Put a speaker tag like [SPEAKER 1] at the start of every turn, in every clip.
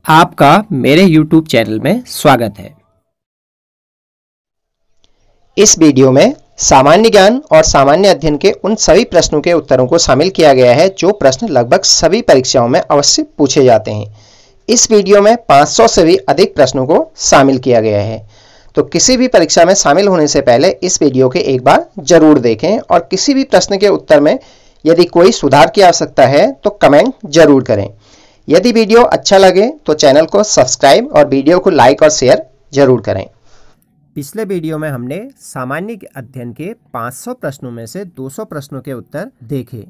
[SPEAKER 1] आपका मेरे YouTube channel में स्वागत है।
[SPEAKER 2] इस वीडियो में सामान्य ज्ञान और सामान्य अध्ययन के उन सभी प्रश्नों के उत्तरों को शामिल किया गया है जो प्रश्न लगभग सभी परीक्षाओं में अवश्य पूछे जाते हैं। इस वीडियो में 500 से भी अधिक प्रश्नों को शामिल किया गया है। तो किसी भी परीक्षा में शामिल होने से पहले इस वीडियो के एक बार जरूर देखें और किसी भी प्रश्न के उत्तर में यदि कोई सुधार की आवश्यकता है तो कमेंट जरूर करें। यदि वीडियो अच्छा लगे तो चैनल को सब्सक्राइब और वीडियो को लाइक और शेयर जरूर करें।
[SPEAKER 1] पिछले वीडियो में हमने सामान्य अध्ययन के 500 प्रश्नों में से 200 प्रश्नों के उत्तर देखे।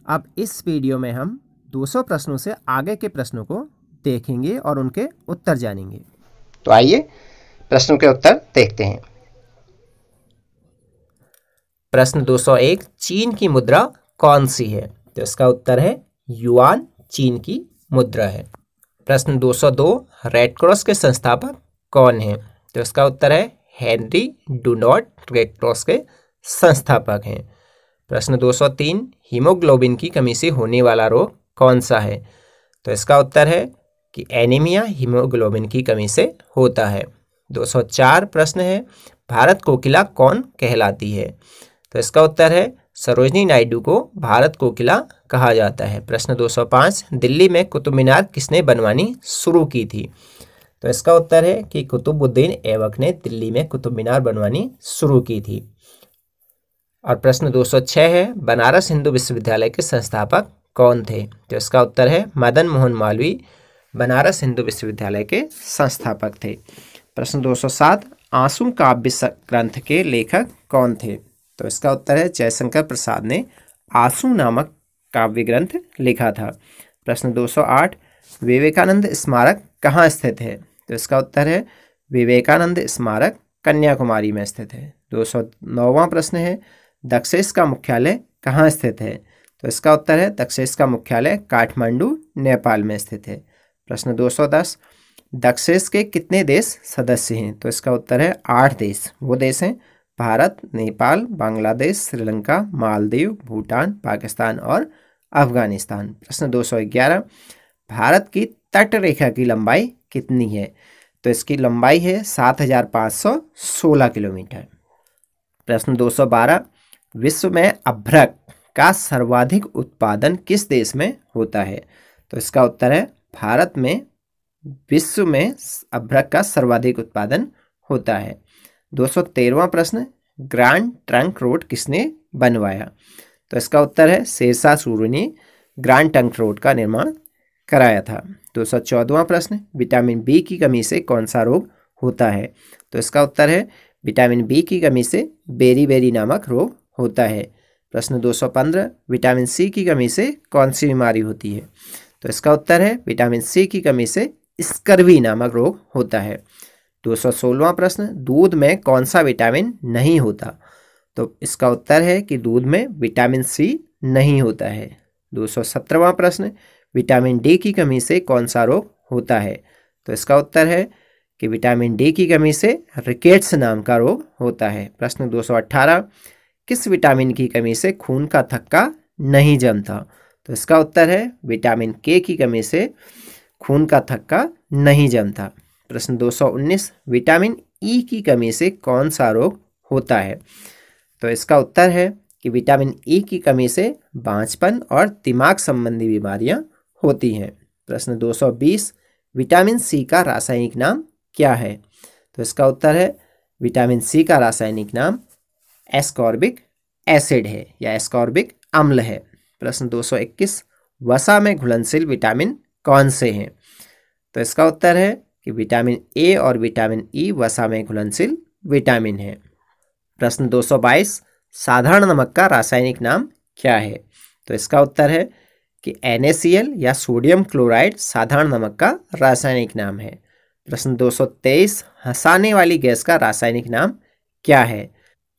[SPEAKER 1] अब इस वीडियो में हम 200 प्रश्नों से आगे के प्रश्नों को देखेंगे और उनके उत्तर जानेंगे।
[SPEAKER 2] तो आइए प्रश्नों के उत्तर देखते हैं।
[SPEAKER 1] प्रश्न 201, चीन की मुद्रा कौन सी है? तो इसका उत्तर है युआन चीन की मुद्रा है। प्रश्न 202, रेड क्रॉस के संस्थापक कौन हैं? तो इसका उत्तर है हेनरी डुनॉट रेड क्रॉस के संस्थापक हैं। प्रश्न 203, हीमोग्लोबिन की कमी से होने वाला रोग कौन सा है? तो इसका उत्तर है कि एनीमिया हीमोग्लोबिन की कमी से होता है। 204 प्रश्न है, भारत कोकिला कौन कहलाती है? तो इसका उत्तर है सरोजनी नायडू को भारत कोकिला कहा जाता है। प्रश्न 205, दिल्ली में कुतुब मीनार किसने बनवानी शुरू की थी? तो इसका उत्तर है कि कुतुबुद्दीन ऐबक ने दिल्ली में कुतुब मीनार बनवानी शुरू की थी। और प्रश्न 206 है, बनारस हिंदू विश्वविद्यालय के संस्थापक कौन थे? तो इसका उत्तर है मदन मोहन मालवीय बनारस हिंदू विश्वविद्यालय के संस्थापक थे। प्रश्न 207, आंसू काव्य ग्रंथ के लेखक कौन थे? तो इसका उत्तर है जयशंकर प्रसाद ने आंसू नामक काव्य ग्रंथ लिखा था। प्रश्न 208, विवेकानंद स्मारक कहाँ स्थित है? तो इसका उत्तर है विवेकानंद स्मारक कन्याकुमारी में स्थित है। 209वां प्रश्न है, दक्षेस का मुख्यालय कहाँ स्थित है? तो इसका उत्तर है दक्षेस का मुख्यालय काठमांडू नेपाल में स्थित है। प्रश्न 210, दक्षेस के कितने देश सदस्य हैं? तो इसका उत्तर है 8 देश। वो देश हैं भारत, नेपाल, बांग्लादेश, श्रीलंका, मालदीव, भूटान, पाकिस्तान और अफगानिस्तान। प्रश्न 211, भारत की तट रेखा की लंबाई कितनी है? तो इसकी लंबाई है 7516 किलोमीटर। प्रश्न 212, विश्व में अभ्रक का सर्वाधिक उत्पादन किस देश में होता है? तो इसका उत्तर है भारत में विश्व में अभ्रक का सर्वाधिक उत्पादन होता है। 213वां प्रश्न, ग्रैंड ट्रंक रोड किसने बनवाया? तो इसका उत्तर है शेरशाह सूरी ने ग्रैंड ट्रंक रोड का निर्माण कराया था। 214वां प्रश्न, विटामिन बी की कमी से कौन सा रोग होता है? तो इसका उत्तर है विटामिन बी की कमी से बेरी नामक रोग होता है। प्रश्न 215, विटामिन सी की कमी से कौन सी बीमारी होती है? तो इसका उत्तर है विटामिन सी की कमी से स्कर्वी नामक रोग होता है। 216वां प्रश्न, दूध में कौन सा विटामिन नहीं होता? तो इसका उत्तर है कि दूध में विटामिन सी नहीं होता है। 217वां प्रश्न, विटामिन डी की कमी से कौन सा रोग होता है? तो इसका उत्तर है कि विटामिन डी की कमी से रिकेट्स नाम का रोग होता है। प्रश्न 218, किस विटामिन की कमी से खून का थक्का नहीं जमता? तो इसका उत्तर है विटामिन के की कमी से खून का थक्का नहीं जमता। प्रश्न 219, विटामिन ई की कमी से कौन सा रोग होता है? तो इसका उत्तर है कि विटामिन ई की कमी से बांझपन और दिमाग संबंधी बीमारियां होती हैं। प्रश्न 220, विटामिन सी का रासायनिक नाम क्या है? तो इसका उत्तर है विटामिन सी का रासायनिक नाम एस्कॉर्बिक एसिड है या एस्कॉर्बिक अम्ल है। प्रश्न 221, वसा में घुलनशील विटामिन कौन से हैं? तो इसका उत्तर है कि विटामिन ए और विटामिन ई वसा में घुलनशील विटामिन है। प्रश्न 222, साधारण नमक का रासायनिक नाम क्या है? तो इसका उत्तर है कि NaCl या सोडियम क्लोराइड साधारण नमक का रासायनिक नाम है। प्रश्न 223, हंसाने वाली गैस का रासायनिक नाम क्या है?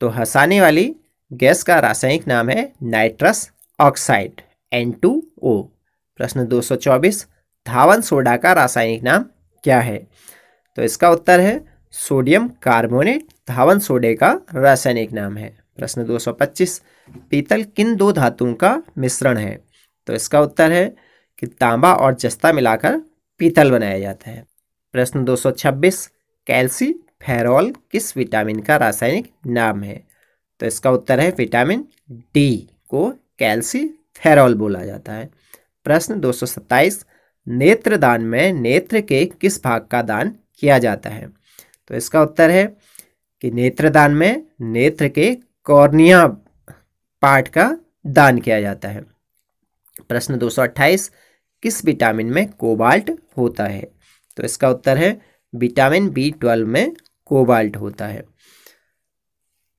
[SPEAKER 1] तो हंसाने वाली गैस का रासायनिक नाम है नाइट्रस ऑक्साइड N2O। प्रश्न 224, धावन सोडा का रासायनिक नाम क्या है? तो इसका उत्तर है सोडियम कार्बोनेट धावन सोडे का रासायनिक नाम है। प्रश्न 225, पीतल किन दो धातुओं का मिश्रण है? तो इसका उत्तर है कि तांबा और जस्ता मिलाकर पीतल बनाया जाता है। प्रश्न 226, कैल्सीफेरॉल किस विटामिन का रासायनिक नाम है? तो इसका उत्तर है विटामिन डी को कैल्सीफेरॉल बोला जाता है। प्रश्न 227, नेत्रदान में नेत्र के किस भाग का दान किया जाता है? तो इसका उत्तर है कि नेत्रदान में नेत्र के कॉर्निया पार्ट का दान किया जाता है। प्रश्न 228, किस विटामिन में कोबाल्ट होता है? तो इसका उत्तर है विटामिन B12 में कोबाल्ट होता है।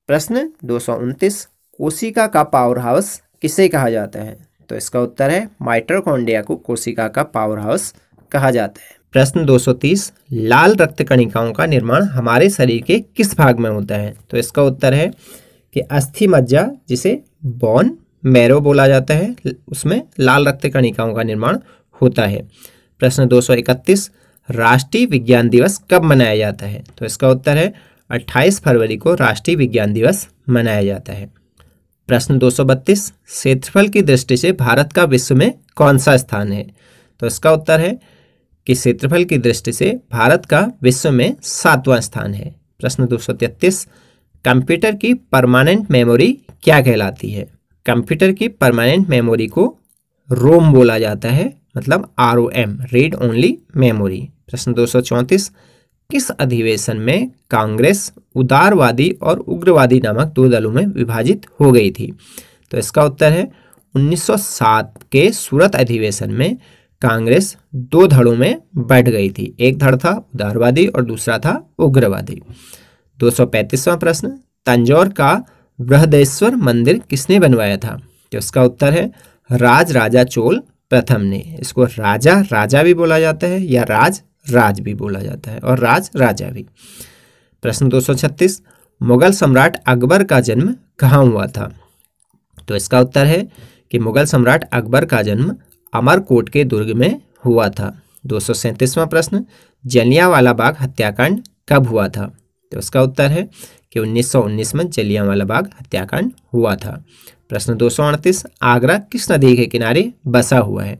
[SPEAKER 1] प्रश्न 229, कोशिका का पावर हाउस किसे कहा जाता है? तो इसका उत्तर है माइटोकॉन्ड्रिया को कोशिका का पावर हाउस कहा जाता है। प्रश्न 230, लाल रक्त कणिकाओं का निर्माण हमारे शरीर के किस भाग में होता है? तो इसका उत्तर है कि अस्थि मज्जा, जिसे बोन मैरो बोला जाता है, उसमें लाल रक्त कणिकाओं का निर्माण होता है। प्रश्न 231, राष्ट्रीय विज्ञान दिवस कब मनाया जाता है? तो इसका उत्तर है 28 फरवरी को राष्ट्रीय विज्ञान दिवस मनाया जाता है। प्रश्न 232, क्षेत्रफल की दृष्टि से भारत का विश्व में कौन सा स्थान है? तो इसका उत्तर है कि क्षेत्रफल की दृष्टि से भारत का विश्व में 7वां स्थान है। प्रश्न 233, कंप्यूटर की परमानेंट मेमोरी क्या कहलाती है? कंप्यूटर की परमानेंट मेमोरी को रोम बोला जाता है, मतलब ROM, रीड ओनली मेमोरी। प्रश्न 234, किस अधिवेशन में कांग्रेस उदारवादी और उग्रवादी नामक 2 दलों में विभाजित हो गई थी? तो इसका उत्तर है 1907 के सूरत अधिवेशन में कांग्रेस 2 धड़ों में बढ़ गई थी। एक धड़ था उदारवादी और दूसरा था उग्रवादी। 235वां प्रश्न, तंजौर का बृहदेश्वर मंदिर किसने बनवाया था? तो इसका उत्तर है राजा चोल प्रथम ने। इसको राजा भी बोला जाता है या राज भी बोला जाता है और राजा भी। प्रश्न 236, मुगल सम्राट अकबर का जन्म कहाँ हुआ था? तो इसका उत्तर है कि मुगल सम्राट अकबर का जन्म अमरकोट के दुर्ग में हुआ था। 237वां प्रश्न, जलियांवाला बाग हत्याकांड कब हुआ था? तो इसका उत्तर है कि 1919 में जलियांवाला बाग हत्याकांड हुआ था। प्रश्न 238, आगरा किस नदी के किनारे बसा हुआ है?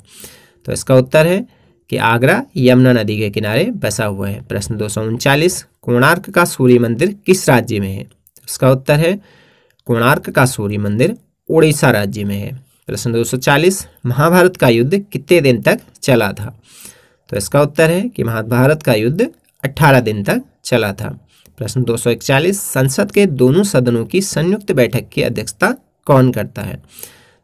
[SPEAKER 1] तो इसका उत्तर है कि आगरा यमुना नदी के किनारे बसा हुआ है। प्रश्न 239, कोणार्क का सूर्य मंदिर किस राज्य में है? इसका उत्तर है कोणार्क का सूर्य मंदिर उड़ीसा राज्य में है। प्रश्न 240, महाभारत का युद्ध कितने दिन तक चला था? तो इसका उत्तर है कि महाभारत का युद्ध 18 दिन तक चला था। प्रश्न 241, संसद के दोनों सदनों की संयुक्त बैठक की अध्यक्षता कौन करता है?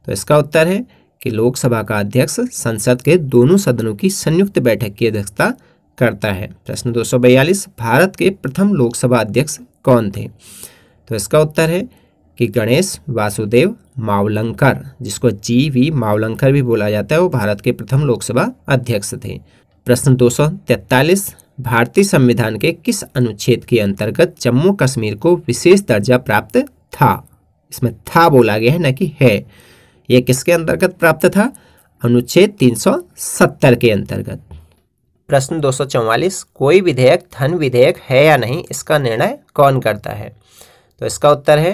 [SPEAKER 1] तो इसका उत्तर है कि लोकसभा का अध्यक्ष संसद के दोनों सदनों की संयुक्त बैठक की अध्यक्षता करता है। प्रश्न 242, भारत के प्रथम लोकसभा अध्यक्ष कौन थे? तो इसका उत्तर है कि गणेश वासुदेव मावलंकर, जिसको GV मावलंकर भी बोला जाता है, वो भारत के प्रथम लोकसभा अध्यक्ष थे। प्रश्न 243, भारतीय संविधान के किस अनुच्छेद के अंतर्गत जम्मू कश्मीर को विशेष दर्जा प्राप्त था? इसमें था बोला गया है, न कि है। यह किसके अंतर्गत प्राप्त था? अनुच्छेद 370 के अंतर्गत। प्रश्न 244, कोई विधेयक धन विधेयक है या नहीं, इसका निर्णय कौन करता है? तो इसका उत्तर है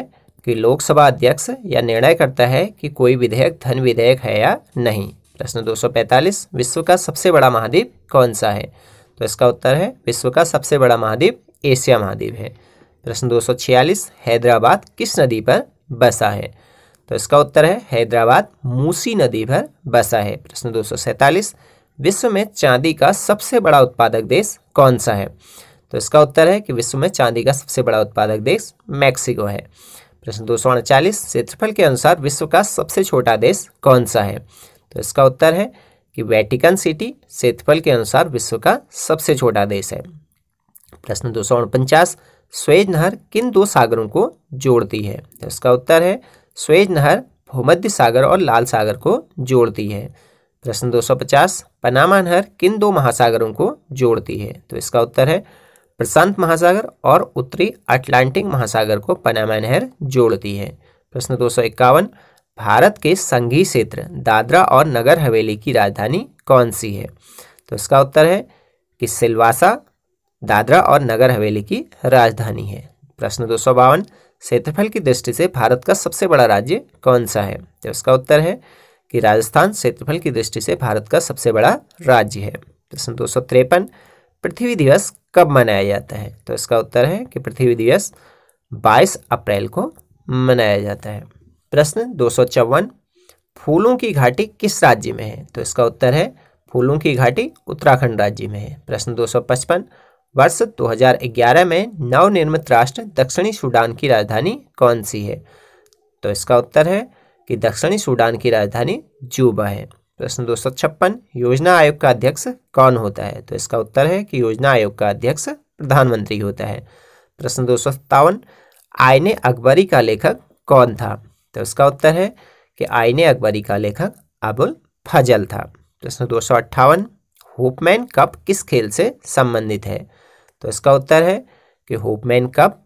[SPEAKER 1] कि लोकसभा अध्यक्ष यह निर्णय करता है कि कोई विधेयक धन विधेयक है या नहीं। प्रश्न 245, विश्व का सबसे बड़ा महाद्वीप कौन सा है? तो इसका उत्तर है विश्व का सबसे बड़ा महाद्वीप एशिया महाद्वीप है। प्रश्न 246, हैदराबाद किस नदी पर बसा है? तो इसका उत्तर है हैदराबाद मूसी नदी पर बसा है। प्रश्न 247, विश्व में चांदी का सबसे बड़ा उत्पादक देश कौन सा है? तो इसका उत्तर है कि विश्व में चांदी का सबसे बड़ा उत्पादक देश मैक्सिको है। प्रश्न 249, क्षेत्रफल के अनुसार विश्व का सबसे छोटा देश कौन सा है? तो इसका उत्तर है कि वेटिकन सिटी क्षेत्रफल के अनुसार विश्व का सबसे छोटा देश है। प्रश्न 249, स्वेज नहर किन 2 सागरों को जोड़ती है? तो इसका उत्तर है स्वेज नहर भूमध्य सागर और लाल सागर को जोड़ती है। प्रश्न 250, पनामा नहर किन 2 महासागरों को जोड़ती है? तो इसका उत्तर है प्रशांत महासागर और उत्तरी अटलांटिक महासागर को पनामा नहर जोड़ती है। प्रश्न 251, भारत के संघीय क्षेत्र दादरा और नगर हवेली की राजधानी कौन सी है? तो इसका उत्तर है कि सिलवासा दादरा और नगर हवेली की राजधानी है। प्रश्न 252, क्षेत्रफल की दृष्टि से भारत का सबसे बड़ा राज्य कौन सा है? तो इसका उत्तर है कि राजस्थान क्षेत्रफल की दृष्टि से भारत का सबसे बड़ा राज्य है। प्रश्न 253, पृथ्वी दिवस कब मनाया जाता है? तो इसका उत्तर है कि पृथ्वी दिवस 22 अप्रैल को मनाया जाता है। प्रश्न 254, फूलों की घाटी किस राज्य में है? तो इसका उत्तर है फूलों की घाटी उत्तराखंड राज्य में है। प्रश्न 255, वर्ष 2011 में नवनिर्मित राष्ट्र दक्षिणी सूडान की राजधानी कौन सी है? तो इसका उत्तर है कि दक्षिणी सूडान की राजधानी जूबा है। प्रश्न 256, योजना आयोग का अध्यक्ष कौन होता है? तो इसका उत्तर है कि योजना आयोग का अध्यक्ष प्रधानमंत्री होता है। प्रश्न 257, आईने अकबरी का लेखक कौन था? तो इसका उत्तर है कि आईने अकबरी का लेखक अबुल फजल था। प्रश्न 258, होपमैन कप किस खेल से संबंधित है? तो इसका उत्तर है कि होपमैन कप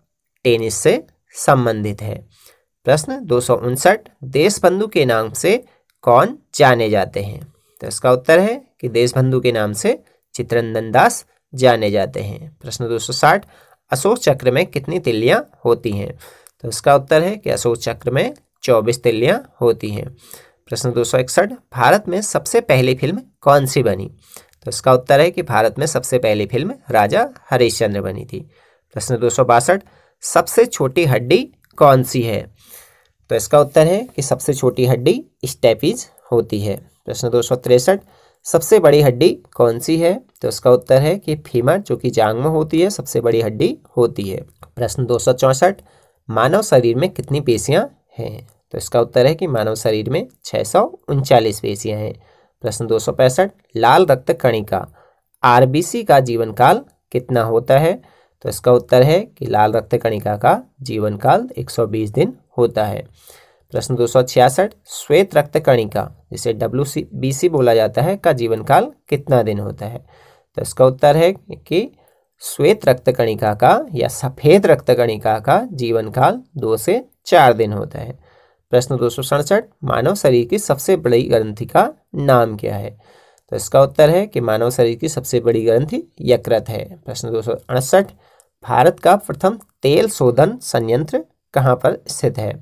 [SPEAKER 1] टेनिस से संबंधित है। प्रश्न 259, देशबंधु के नाम से कौन जाने जाते हैं? तो इसका उत्तर है कि देशबंधु के नाम से चित्तरंजन दास जाने जाते हैं। प्रश्न 260, अशोक चक्र में कितनी तिल्लियां होती हैं? तो इसका उत्तर है कि अशोक चक्र में 24 तिल्लियां होती हैं। प्रश्न 261, भारत में सबसे पहली फिल्म कौन सी बनी? तो इसका उत्तर है कि भारत में सबसे पहली फिल्म राजा हरिश्चंद्र बनी थी। प्रश्न 262, सबसे छोटी हड्डी कौन सी है? तो इसका उत्तर है कि सबसे छोटी हड्डी स्टेपीज होती है। प्रश्न 263, सबसे बड़ी हड्डी कौन सी है? तो इसका उत्तर है कि फीमर, जो कि जांघ में होती है, सबसे बड़ी हड्डी होती है। प्रश्न 264, मानव शरीर में कितनी पेशियां हैं? तो इसका उत्तर है कि मानव शरीर में 639 पेशियां हैं। प्रश्न 265, लाल रक्त कणिका आरबीसी का जीवन काल कितना होता है? तो इसका उत्तर है कि लाल रक्त कणिका का जीवन काल 120 दिन होता है। प्रश्न 266, श्वेत रक्त कणिका जिसे WBC बोला जाता है का जीवन काल कितना दिन होता है? तो इसका उत्तर है कि श्वेत रक्त कणिका का या सफेद रक्त कणिका का जीवन काल 2 से 4 दिन होता है। प्रश्न 267, मानव शरीर की सबसे बड़ी ग्रंथि का नाम क्या है? तो इसका उत्तर है कि मानव शरीर की सबसे बड़ी ग्रंथि यकृत है। प्रश्न 268, भारत का प्रथम तेल शोधन संयंत्र कहाँ पर स्थित है?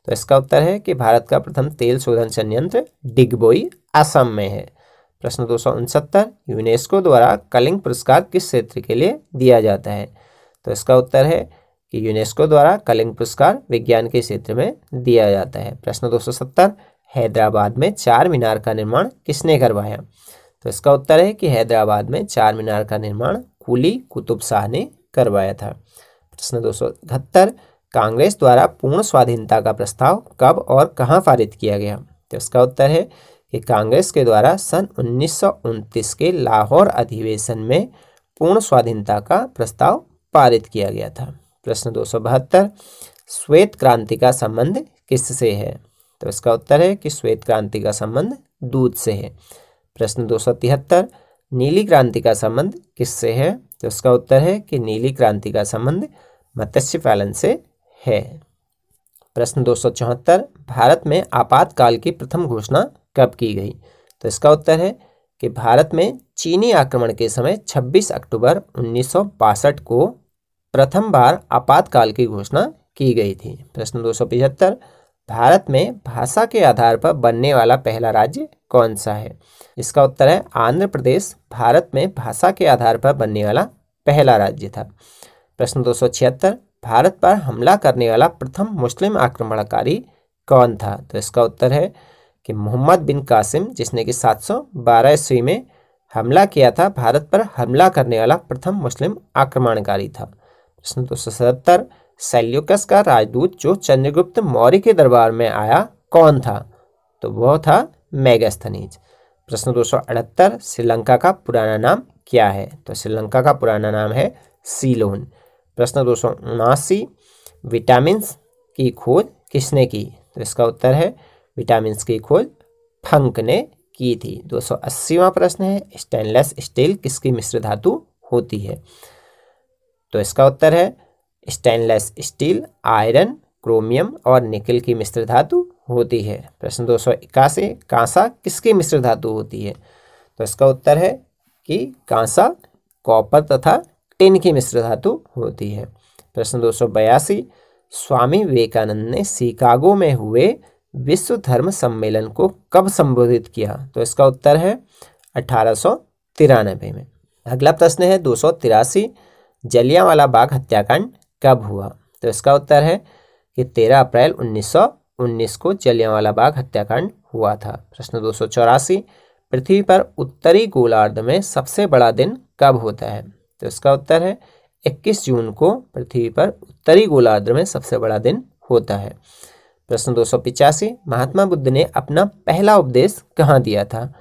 [SPEAKER 1] तो इसका उत्तर है कि भारत का प्रथम तेल शोधन संयंत्र डिगबोई, असम में है। प्रश्न 269, यूनेस्को द्वारा कलिंग पुरस्कार किस क्षेत्र के लिए दिया जाता है? तो इसका उत्तर है कि यूनेस्को द्वारा कलिंग पुरस्कार विज्ञान के क्षेत्र में दिया जाता है। प्रश्न 270, हैदराबाद में चार मीनार का निर्माण किसने करवाया? तो इसका उत्तर है कि हैदराबाद में चार मीनार का निर्माण कुली कुतुब शाह ने करवाया था। प्रश्न 271, कांग्रेस द्वारा पूर्ण स्वाधीनता का प्रस्ताव कब और कहां पारित किया गया? तो इसका उत्तर है कि कांग्रेस के द्वारा सन 1929 के लाहौर अधिवेशन में पूर्ण स्वाधीनता का प्रस्ताव पारित किया गया था। प्रश्न 272, श्वेत क्रांति का संबंध किससे है? तो इसका उत्तर है कि श्वेत क्रांति का संबंध दूध से है। प्रश्न 273, नीली क्रांति का संबंध किससे है? तो इसका उत्तर है कि नीली क्रांति का संबंध मत्स्य पालन से है। प्रश्न 274, भारत में आपातकाल की प्रथम घोषणा कब की गई? तो इसका उत्तर है कि भारत में चीनी आक्रमण के समय 26 अक्टूबर 1962 को प्रथम बार आपातकाल की घोषणा की गई थी। प्रश्न 275, भारत में भाषा के आधार पर बनने वाला पहला राज्य कौन सा है? इसका उत्तर है आंध्र प्रदेश भारत में भाषा के आधार पर बनने वाला पहला राज्य था। प्रश्न 276, भारत पर हमला करने वाला प्रथम मुस्लिम आक्रमणकारी कौन था? तो इसका उत्तर है कि मोहम्मद बिन कासिम, जिसने कि 712 ईस्वी में हमला किया था। भारत पर हमला करने वाला प्रथम मुस्लिम आक्रमणकारी था। प्रश्न 277, सेल्यूकस का राजदूत जो चंद्रगुप्त मौर्य के दरबार में आया कौन था? तो वह था मेगास्थनीज। प्रश्न 278, श्रीलंका का पुराना नाम क्या है? तो श्रीलंका का पुराना नाम है सीलोन। प्रश्न 279, विटामिन की खोज किसने की? तो इसका उत्तर है विटामिन की खोज फंक ने की थी। 280वां प्रश्न है, स्टेनलेस स्टील किसकी मिश्र धातु होती है? तो इसका उत्तर है स्टेनलेस स्टील आयरन, क्रोमियम और निकल की मिश्र धातु होती है। प्रश्न 281, कांसा किसकी मिश्र धातु होती है? तो इसका उत्तर है कि कांसा कॉपर तथा टिन की मिश्र धातु होती है। प्रश्न 282, स्वामी विवेकानंद ने शिकागो में हुए विश्व धर्म सम्मेलन को कब संबोधित किया? तो इसका उत्तर है 18 1993 में। अगला प्रश्न है 283, जलियांवाला बाग हत्याकांड कब हुआ? तो इसका उत्तर है कि 13 अप्रैल 1919 को जलियांवाला बाग हत्याकांड हुआ था। प्रश्न 284, पृथ्वी पर उत्तरी गोलार्ध में सबसे बड़ा दिन कब होता है? तो इसका उत्तर है 21 जून को पृथ्वी पर उत्तरी गोलार्ध में सबसे बड़ा दिन होता है। प्रश्न 285, महात्मा बुद्ध ने अपना पहला उपदेश कहाँ दिया था?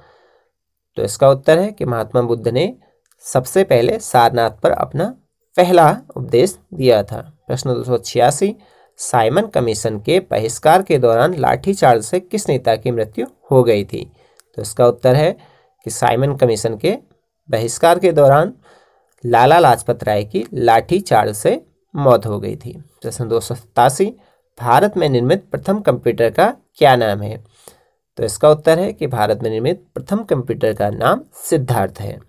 [SPEAKER 1] तो इसका उत्तर है कि महात्मा बुद्ध ने सबसे पहले सारनाथ पर अपना पहला उपदेश दिया था। प्रश्न 286, साइमन कमीशन के बहिष्कार के दौरान लाठीचार्ज से किस नेता की मृत्यु हो गई थी? तो इसका उत्तर है कि साइमन कमीशन के बहिष्कार के दौरान लाला लाजपत राय की लाठीचार्ज से मौत हो गई थी। प्रश्न 287, भारत में निर्मित प्रथम कंप्यूटर का क्या नाम है? तो इसका उत्तर है कि भारत में निर्मित प्रथम कंप्यूटर का नाम सिद्धार्थ है।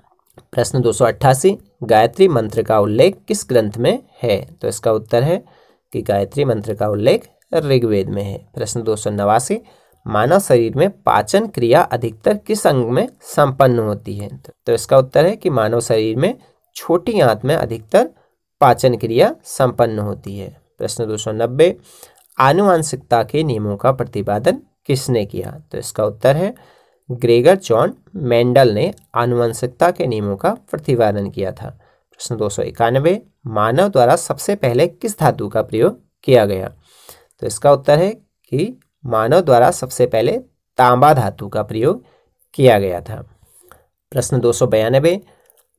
[SPEAKER 1] प्रश्न 288, गायत्री मंत्र का उल्लेख किस ग्रंथ में है? तो इसका उत्तर है कि गायत्री मंत्र का उल्लेख ऋग्वेद में है। प्रश्न 289, मानव शरीर में पाचन क्रिया अधिकतर किस अंग में संपन्न होती है? तो इसका उत्तर है कि मानव शरीर में छोटी आंत में अधिकतर पाचन क्रिया संपन्न होती है। प्रश्न 290, आनुवंशिकता के नियमों का प्रतिपादन किसने किया? तो इसका उत्तर है ग्रेगर जॉन मेंडल ने आनुवंशिकता के नियमों का प्रतिपादन किया था। प्रश्न 291, मानव द्वारा सबसे पहले किस धातु का प्रयोग किया गया? तो इसका उत्तर है कि मानव द्वारा सबसे पहले तांबा धातु का प्रयोग किया गया था। प्रश्न 292,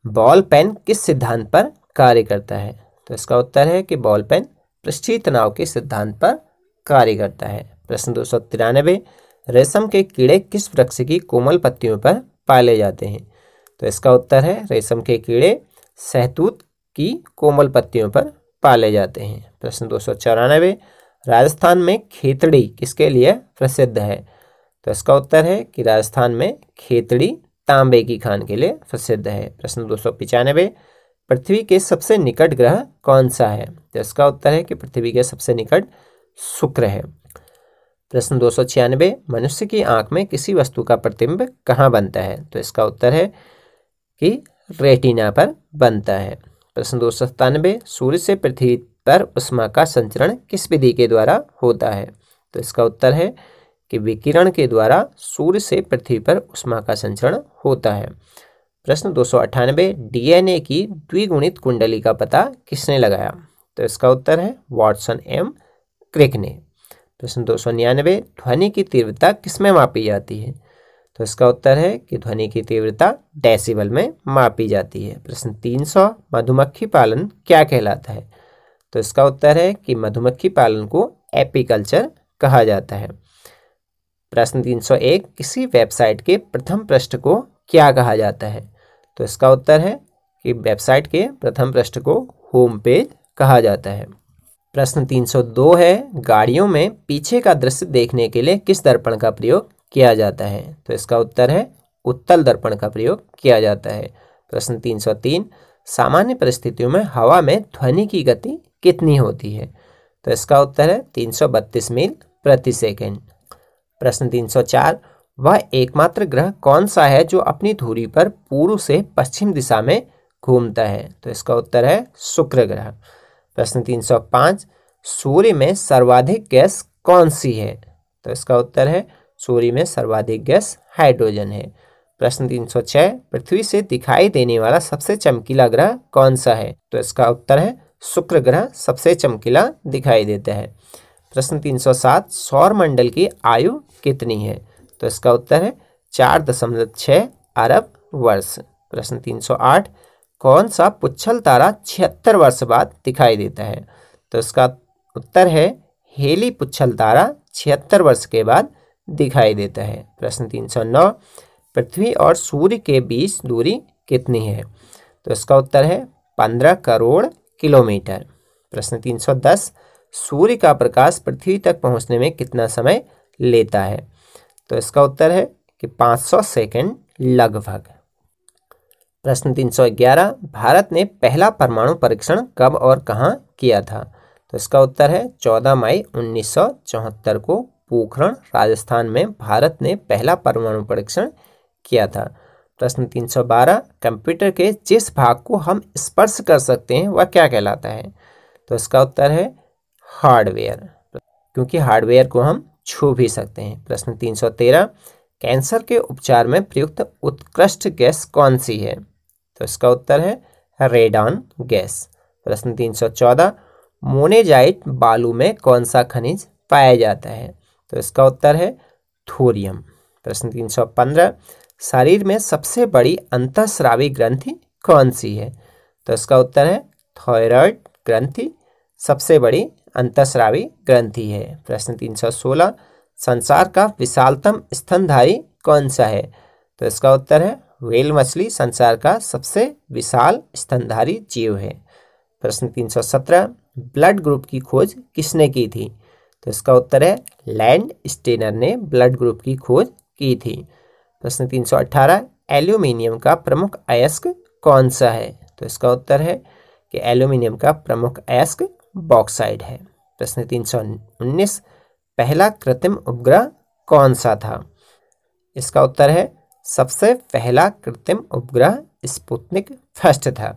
[SPEAKER 1] बॉल पेन किस सिद्धांत पर कार्य करता है? तो इसका उत्तर है कि बॉल पेन पृष्ठीय तनाव के सिद्धांत पर कार्य करता है। प्रश्न 293, रेशम के कीड़े किस वृक्ष की कोमल पत्तियों पर पाले जाते हैं? तो इसका उत्तर है रेशम के कीड़े सहतूत की कोमल पत्तियों पर पाले जाते हैं। प्रश्न 294, राजस्थान में खेतड़ी किसके लिए प्रसिद्ध है? तो इसका उत्तर है कि राजस्थान में खेतड़ी तांबे की खान के लिए प्रसिद्ध है। प्रश्न 295, पृथ्वी के सबसे निकट ग्रह कौन सा है? तो इसका उत्तर है कि पृथ्वी के सबसे निकट शुक्र है। प्रश्न 296, मनुष्य की आंख में किसी वस्तु का प्रतिबिंब कहाँ बनता है? तो इसका उत्तर है कि रेटिना पर बनता है। प्रश्न 297, सूर्य से पृथ्वी पर उष्मा का संचरण किस विधि के द्वारा होता है? तो इसका उत्तर है कि विकिरण के द्वारा सूर्य से पृथ्वी पर उष्मा का संचरण होता है। प्रश्न 298, डीएनए की द्विगुणित कुंडली का पता किसने लगाया? तो इसका उत्तर है वाटसन एम क्रिक ने। प्रश्न 299, ध्वनि की तीव्रता किसमें मापी जाती है? तो इसका उत्तर है कि ध्वनि की तीव्रता डेसिबल में मापी जाती है। प्रश्न 300, मधुमक्खी पालन क्या कहलाता है? तो इसका उत्तर है कि मधुमक्खी पालन को एपीकल्चर कहा जाता है। प्रश्न 301, किसी वेबसाइट के प्रथम पृष्ठ को क्या कहा जाता है? तो इसका उत्तर है कि वेबसाइट के प्रथम पृष्ठ को होम पेज कहा जाता है। प्रश्न 302 है, गाड़ियों में पीछे का दृश्य देखने के लिए किस दर्पण का प्रयोग किया जाता है? तो इसका उत्तर है उत्तल दर्पण का प्रयोग किया जाता है। प्रश्न 303, सामान्य परिस्थितियों में हवा में ध्वनि की गति कितनी होती है? तो इसका उत्तर है 332 मील प्रति सेकंड। प्रश्न 304, वह एकमात्र ग्रह कौन सा है जो अपनी धुरी पर पूर्व से पश्चिम दिशा में घूमता है? तो इसका उत्तर है शुक्र ग्रह। प्रश्न 305, सूर्य में सर्वाधिक गैस कौन सी है? तो इसका उत्तर है सूर्य में सर्वाधिक गैस हाइड्रोजन है। प्रश्न 306, पृथ्वी से दिखाई देने वाला सबसे चमकीला ग्रह कौन सा है? तो इसका उत्तर है शुक्र ग्रह सबसे चमकीला दिखाई देता है। प्रश्न 307, सौर मंडल की आयु कितनी है? तो इसका उत्तर है 4.6 अरब वर्ष। प्रश्न 308, कौन सा पुच्छल तारा 76 वर्ष बाद दिखाई देता है? तो इसका उत्तर है हेली पुच्छल तारा 76 वर्ष के बाद दिखाई देता है। प्रश्न 309, पृथ्वी और सूर्य के बीच दूरी कितनी है? तो इसका उत्तर है 15 करोड़ किलोमीटर। प्रश्न 310, सूर्य का प्रकाश पृथ्वी तक पहुंचने में कितना समय लेता है? तो इसका उत्तर है कि 500 सेकंड लगभग। प्रश्न 311, भारत ने पहला परमाणु परीक्षण कब और कहां किया था? तो इसका उत्तर है 14 मई 1974 को पोखरण राजस्थान में भारत ने पहला परमाणु परीक्षण किया था। प्रश्न 312 कंप्यूटर के जिस भाग को हम स्पर्श कर सकते हैं वह क्या कहलाता है? तो इसका उत्तर है हार्डवेयर, क्योंकि हार्डवेयर को हम छू भी सकते हैं। प्रश्न 313 कैंसर के उपचार में प्रयुक्त उत्कृष्ट गैस कौन सी है? तो इसका उत्तर है रेडॉन गैस। प्रश्न 314 मोनेजाइट बालू में कौन सा खनिज पाया जाता है? तो इसका उत्तर है थोरियम। प्रश्न 315 शरीर में सबसे बड़ी अंतःस्रावी ग्रंथि कौन सी है? तो इसका उत्तर है थायराइड ग्रंथि सबसे बड़ी अंतःस्रावी ग्रंथि है। प्रश्न 316 संसार का विशालतम स्तनधारी कौन सा है? तो इसका उत्तर है व्हेल मछली संसार का सबसे विशाल स्तनधारी जीव है। प्रश्न 317 ब्लड ग्रुप की खोज किसने की थी? तो इसका उत्तर है लैंड स्टेनर ने ब्लड ग्रुप की खोज की थी। प्रश्न 318 एल्यूमिनियम का प्रमुख अयस्क कौन सा है? तो इसका उत्तर है कि एल्यूमिनियम का प्रमुख अयस्क बॉक्साइड है। प्रश्न 319 पहला कृत्रिम उपग्रह कौन सा था? इसका उत्तर है सबसे पहला कृत्रिम उपग्रह स्पुतनिक फर्स्ट था।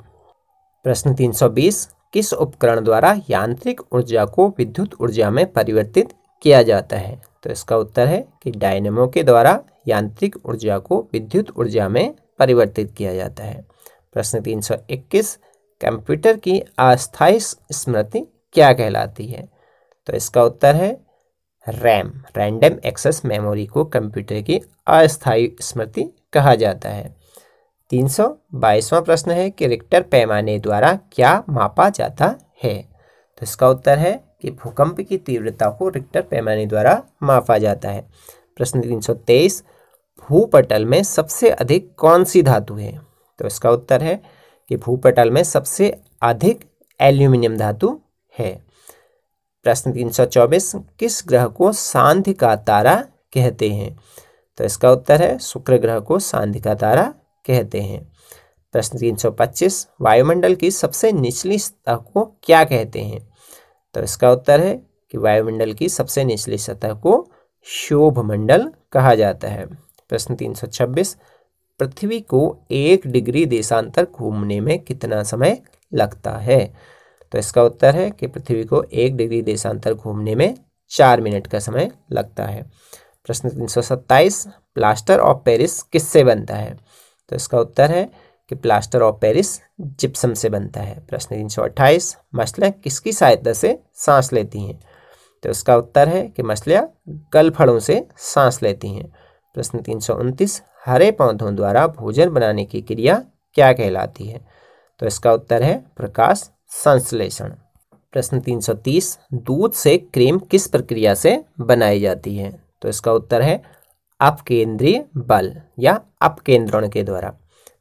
[SPEAKER 1] प्रश्न 320 किस उपकरण द्वारा यांत्रिक ऊर्जा को विद्युत ऊर्जा में परिवर्तित किया जाता है? तो इसका उत्तर है कि डायनेमो के द्वारा यांत्रिक ऊर्जा को विद्युत ऊर्जा में परिवर्तित किया जाता है। प्रश्न 321 कंप्यूटर की अस्थायी स्मृति क्या कहलाती है? तो इसका उत्तर है रैम, रैंडम एक्सेस मेमोरी को कंप्यूटर की अस्थायी स्मृति कहा जाता है। 322वां प्रश्न है कि रिक्टर पैमाने द्वारा क्या मापा जाता है? तो इसका उत्तर है कि भूकंप की तीव्रता को रिक्टर पैमाने द्वारा मापा जाता है। प्रश्न 323 भूपटल में सबसे अधिक कौन सी धातु है? तो इसका उत्तर है कि भूपटल में सबसे अधिक एल्यूमिनियम धातु है। प्रश्न 324 किस ग्रह को सांध्य का तारा कहते हैं? तो इसका उत्तर है शुक्र ग्रह को सांध्य का तारा कहते हैं। प्रश्न 325 वायुमंडल की सबसे निचली सतह को क्या कहते हैं? तो इसका उत्तर है कि वायुमंडल की सबसे निचली सतह को क्षोभ मंडल कहा जाता है। प्रश्न 326 पृथ्वी को 1 डिग्री देशांतर घूमने में कितना समय लगता है? तो इसका उत्तर है कि पृथ्वी को 1 डिग्री देशांतर घूमने में 4 मिनट का समय लगता है। प्रश्न 327 प्लास्टर ऑफ पेरिस किससे बनता है? तो इसका उत्तर है कि प्लास्टर ऑफ पेरिस जिप्सम से बनता है। प्रश्न 328 मछलियाँ किसकी सहायता से सांस लेती हैं? तो इसका उत्तर है कि मछलियाँ गलफड़ों से सांस लेती हैं। प्रश्न 329 हरे पौधों द्वारा भोजन बनाने की क्रिया क्या कहलाती है? तो इसका उत्तर है प्रकाश संश्लेषण। प्रश्न 330 दूध से क्रीम किस प्रक्रिया से बनाई जाती है? तो इसका उत्तर है अपकेंद्रीय बल या अपकेंद्रण के द्वारा।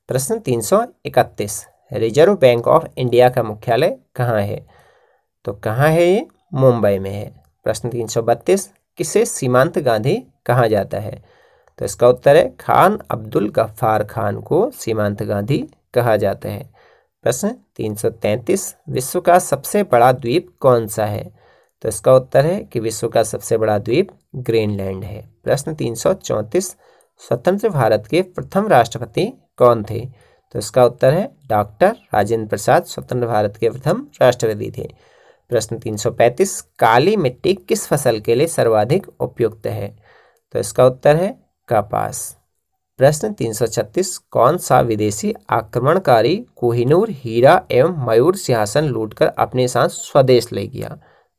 [SPEAKER 1] प्रश्न 331 रिजर्व बैंक ऑफ इंडिया का मुख्यालय कहाँ है? तो कहाँ है ये? मुंबई में है। प्रश्न 332 किसे सीमांत गांधी कहा जाता है? तो इसका उत्तर है खान अब्दुल गफ्फार खान को सीमांत गांधी कहा जाता है। प्रश्न 333 विश्व का सबसे बड़ा द्वीप कौन सा है? तो इसका उत्तर है कि विश्व का सबसे बड़ा द्वीप ग्रीनलैंड है। प्रश्न 334 स्वतंत्र भारत के प्रथम राष्ट्रपति कौन थे? तो इसका उत्तर है डॉक्टर राजेंद्र प्रसाद स्वतंत्र भारत के प्रथम राष्ट्रपति थे। प्रश्न 335 काली मिट्टी किस फसल के लिए सर्वाधिक उपयुक्त है? तो इसका उत्तर है कपास। प्रश्न 336 कौन सा विदेशी आक्रमणकारी कोहिनूर हीरा एवं मयूर सिंहासन लूटकर अपने साथ स्वदेश ले गया?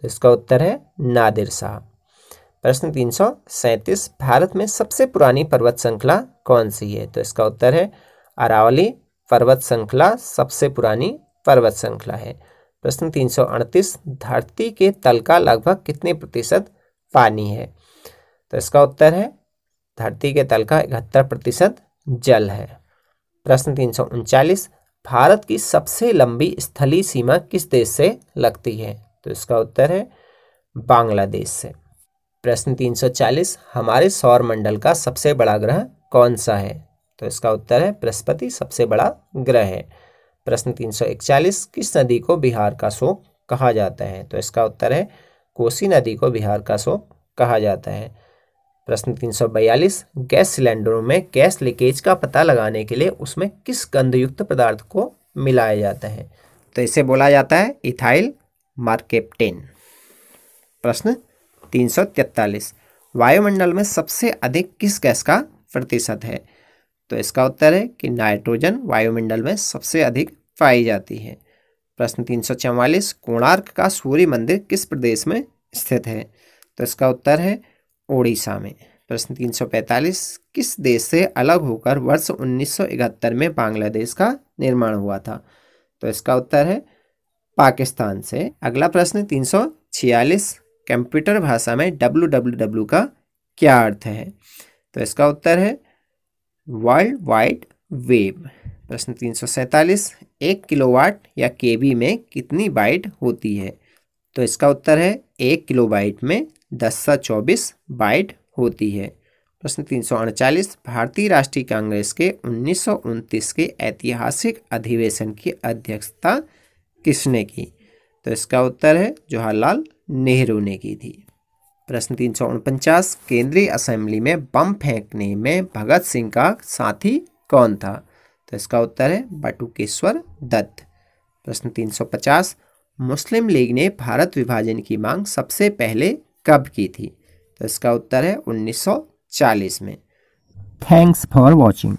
[SPEAKER 1] तो इसका उत्तर है नादिर शाह। प्रश्न 337 भारत में सबसे पुरानी पर्वत श्रृंखला कौन सी है? तो इसका उत्तर है अरावली पर्वत श्रृंखला सबसे पुरानी पर्वत श्रृंखला है। प्रश्न 338 धरती के तल का लगभग कितने प्रतिशत पानी है? तो इसका उत्तर है धरती के तल का 71% जल है। प्रश्न 339 भारत की सबसे लंबी स्थलीय सीमा किस देश से लगती है? तो इसका उत्तर है बांग्लादेश से। प्रश्न 340 हमारे सौर मंडल का सबसे बड़ा ग्रह कौन सा है? तो इसका उत्तर है बृहस्पति सबसे बड़ा ग्रह है। प्रश्न 341 किस नदी को बिहार का शोक कहा जाता है? तो इसका उत्तर है कोसी नदी को बिहार का शोक कहा जाता है। प्रश्न 342, गैस सिलेंडरों में गैस लीकेज का पता लगाने के लिए उसमें किस गंधयुक्त पदार्थ को मिलाया जाता है? तो इसे बोला जाता है इथाइल मरकेप्टेन। प्रश्न 343, वायुमंडल में सबसे अधिक किस गैस का प्रतिशत है? तो इसका उत्तर है कि नाइट्रोजन वायुमंडल में सबसे अधिक पाई जाती है। प्रश्न 344, कोणार्क का सूर्य मंदिर किस प्रदेश में स्थित है? तो इसका उत्तर है ओडिशा में। प्रश्न 345, किस देश से अलग होकर वर्ष 1971 में बांग्लादेश का निर्माण हुआ था? तो इसका उत्तर है पाकिस्तान से। अगला प्रश्न 346, कंप्यूटर भाषा में www का क्या अर्थ है? तो इसका उत्तर है वर्ल्ड वाइड वेब। प्रश्न 347, 1 किलोवाट या केबी में कितनी बाइट होती है? तो इसका उत्तर है 1 किलोबाइट में 1024 बाइट होती है। प्रश्न 339, भारतीय राष्ट्रीय कांग्रेस के 1929 के ऐतिहासिक अधिवेशन की अध्यक्षता किसने की? तो इसका उत्तर है जवाहरलाल नेहरू ने की थी। प्रश्न 349, केंद्रीय असेंबली में बम फेंकने में भगत सिंह का साथी कौन था? तो इसका उत्तर है बटुकेश्वर दत्त। प्रश्न 350, मुस्लिम लीग ने भारत विभाजन की मांग सबसे पहले कब की थी? तो इसका उत्तर है 1940 में।
[SPEAKER 2] Thanks for watching.